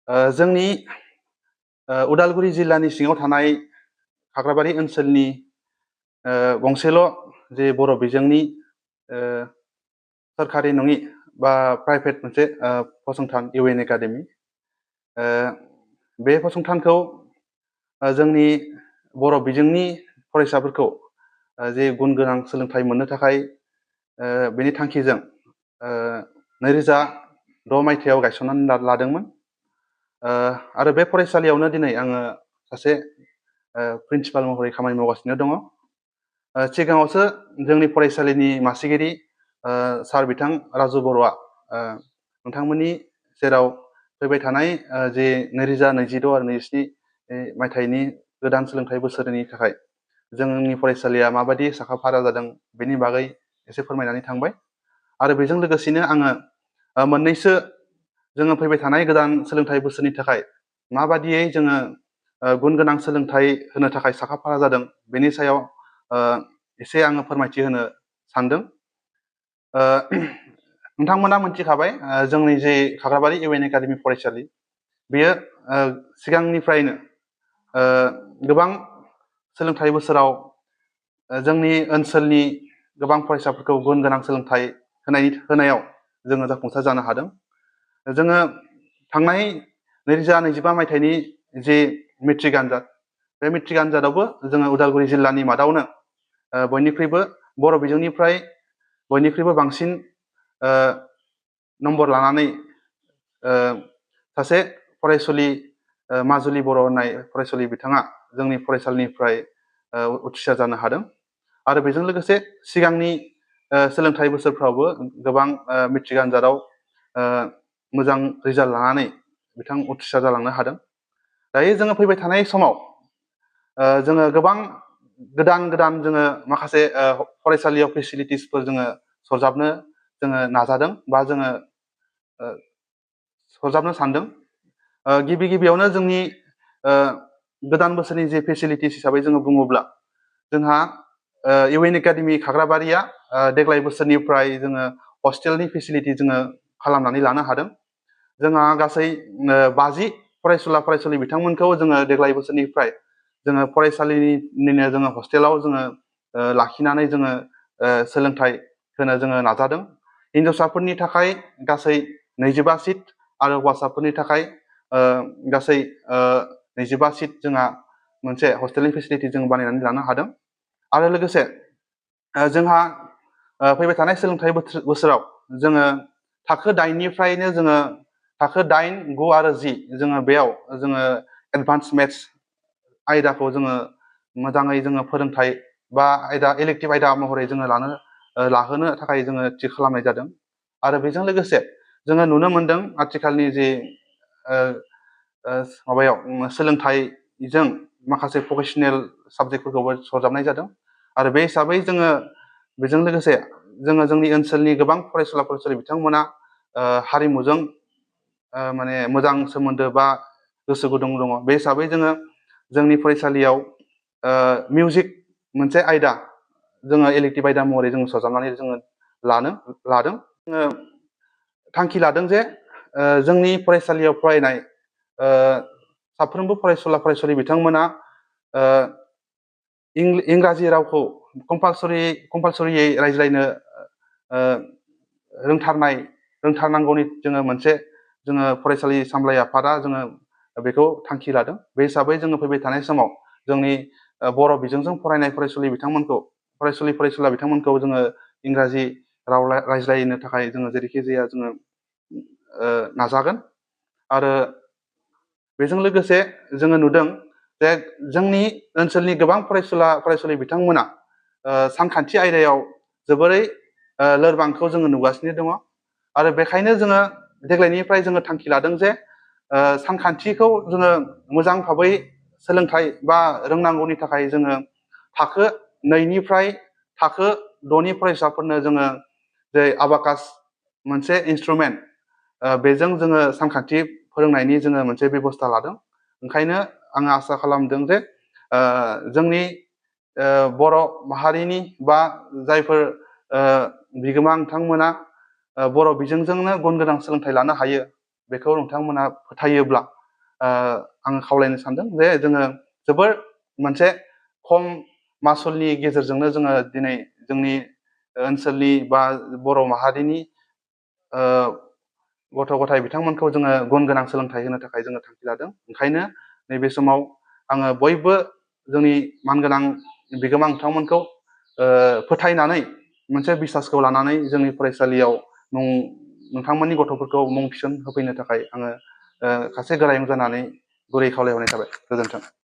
जोंनि उदालगुरि जिल्लानि सिङाव थानाय खाग्राबारि ओनसोलनि गंसेल' जे बर' बिजोंनि सरकारि नङि बा प्राइभेट मोनसे फसंथान UN एकाडेमि। बे फसंथानखौ जोंनि बर' बिजोंनि फरायसाफोरखौ जे गुन गोनां सोलोंथाइ मोननो थाखाय बेनि थांखिजों 2006 मायथाइयाव गायसननानै लादोंमोन। आरो बे फरायसालियावनो दिनै आङो सासे प्रिन्सिपाल महरै खामानि मावगासिनो दङ। सिगाङावसो जोंनि फरायसालिनि मासिगिरि सार बिथां राजु बर'आ नोंथांमोननि जेराव फैबाय थानाय जे 2026 आरो 27 मायथाइनि गोदान सोलोंथाइ बोसोरनि थाखाय जोंनि फरायसालिया माबायदि साखाफारा जादों बेनि बागै एसे फोरमायनानै थांबाय। आरो बेजों लोगोसेनो आङो मोननैसो जोङो फैबाय थानाय गोदान सोलोंथाइ बोसोरनि थाखाय माबादियै जोङो गुन गोनां सोलोंथाइ होनो थाखाय साखाफारा जादों बेनि सायाव एसे आङो फोरमायथि होनो सानदों। नोंथांमोना मोनथिखाबाय जोंनि जे खाग्राबारि UN एकाडेमि फरायसालि बेयो सिगांनिफ्रायनो गोबां सोलोंथाइ बोसोराव जोंनि ओनसोलनि गोबां फरायसाफोरखौ गुन गोनां सोलोंथाइ होनायाव जोङो जाफुंसार जानो हादों। जोङो थांनाय 2025 मायथाइनि जे मेट्रिक आनजाद बे मेट्रिक आनजादावबो जोङो उदालगुरि जिल्लानि मादावनो बयनिख्रुइबो बर' बिजोंनिफ्राय बयनिख्रुइबो बांसिन नम्बर लानानै सासे फरायसुलि माजुलि बर' होननाय फरायसुलि बिथाङा जोंनि फरायसालिनिफ्राय उथ्रिसार जानो हादों। आरो बेजों लोगोसे सिगांनि सोलोंथाइ बोसोरफ्रावबो गोबां मेट्रिक आनजादाव मोजां रिजाल्ट लानानै बिथां उथ्रिसार जालांनो हादों। दायो जोङो फैबाय थानाय समाव जोङो गोबां गोदान जोङो माखासे फरायसालियाव फेसिलिटिसफोर जोङो सरजाबनो जोङो नाजादों बा जोङो सरजाबनो सानदों। गिबियावनो जोंनि गोदान बोसोरनि जे फेसिलिटिस हिसाबै जोङो बुङोब्ला जोंहा UN एकाडेमि खाग्राबारिया देग्लाय बोसोरनिफ्राय जोङो हस्टेलनि फेसिलिटि जोङो खालामनानै लानो हादों। जोंहा गासै 50 फरायसुला बिथांमोनखौ जोङो देग्लाय बोसोरनिफ्राय जोङो फरायसालिनिनो जोङो हस्टेलाव जोङो लाखिनानै जोङो सोलोंथाइ होनो जोङो नाजादों। हिनजावसाफोरनि थाखाय गासै 25 सिट आरो हौवासाफोरनि थाखाय गासै 25 सिट जोंहा मोनसे हस्टेलनि फेसिलिटि जों बानायनानै लानो हादों। आरो लोगोसे जोंहा फैबाय थानाय सोलोंथाइ बोसोराव जोङो थाखो 8 निफ्रायनो जोङो थाखो 8, 9 आरो 10 जोङो बेयाव जोङो एडभान्स मेथ्स आयदाखौ जोङो मोजाङै जोङो फोरोंथाइ बा इलेक्टिभ आयदा महरै जोङो लाहोनो थाखाय जोङो थि खालामनाय जादों। आरो बेजों लोगोसे जोङो नुनो मोनदों आथिखालनि जे सोलोंथाइजों माखासे भकेसनेल साबजेक्टफोरखौबो सरजाबनाय जादों। आरो बे हिसाबै जोङो बेजों लोगोसे जोङो जोंनि ओनसोलनि गोबां फरायसुला बिथांमोना हारिमुजों माने मोजां सोमोन्दो बा गोसो गुदुं दङ। बे हिसाबै जोङो जोंनि फरायसालियाव मिउजिक मोनसे आयदा जोङो इलेक्टिभ आयदा महरै जोङो सरजाबनानै जोङो लादों। जोङो थांखि लादों जे जोंनि फरायसालियाव फरायनाय साफ्रोमबो फरायसुला बिथांमोना इंराजि रावखौ कम्पालसरियै रायज्लायनो रोंथारनांगौनि जोङो मोनसे जोङो फरायसालि सामलाय आफादा जोङो बेखौ थांखि लादों। बे हिसाबै जोङो फैबाय थानाय समाव जोंनि बर' बिजोंजों फरायनाय फरायसुला बिथांमोनखौ जोङो इंराजि राव रायज्लायनो थाखाय जोङो जेरैखि जाया जोङो नाजागोन। आरो बेजों लोगोसे जोङो नुदों जे जोंनि ओनसोलनि गोबां फरायसुलि बिथांमोना सानखान्थि आयदायाव जोबोरै लोरबांखौ जोङो नुगासिनो दङ। आरो बेखायनो जोङो देग्लायनिफ्राय जोङो थांखि लादों जे सानखान्थिखौ जोङो मोजां भाबै सोलोंथाइ बा रोंनांगौनि थाखाय जोङो थाखो 2 निफ्राय थाखो 6 नि फरायसाफोरनो जोङो जे आबाकास मोनसे इन्सट्रुमेन्ट बेजों जोङो सानखान्थि फोरोंनायनि जोङो मोनसे बेबस्था लादों। ओंखायनो आङो आसा खालामदों जे जोंनि बर' माहारिनि बा जायफोर बिगोमा नोंथांमोना बर' बिजोंजोंनो गुन गोनां सोलोंथाइ लानो हायो बेखौ नोंथांमोना फोथायोब्ला आं खावलायनो सानदों जे जोङो जोबोर मोनसे खम मासुलनि गेजेरजोंनो जोङो दिनै जोंनि ओनसोलनि बा बर' माहारिनि गथ' गथाय बिथांमोनखौ जोङो गुन गोनां सोलोंथाइ होनो थाखाय जोङो थांखि लादों। ओंखायनो नैबे समाव आङो बयबो जोंनि मानगोनां बिगोमा नोंथांमोनखौ फोथायनानै मोनसे बिसासखौ लानानै जोंनि फरायसालियाव नोंथांमोननि गथ'फोरखौ मुं थिसन होफैनो थाखाय आङो सासे गोरायुं जानानै गुरै खावलायहरनाय थाबाय। गोजोन्थों।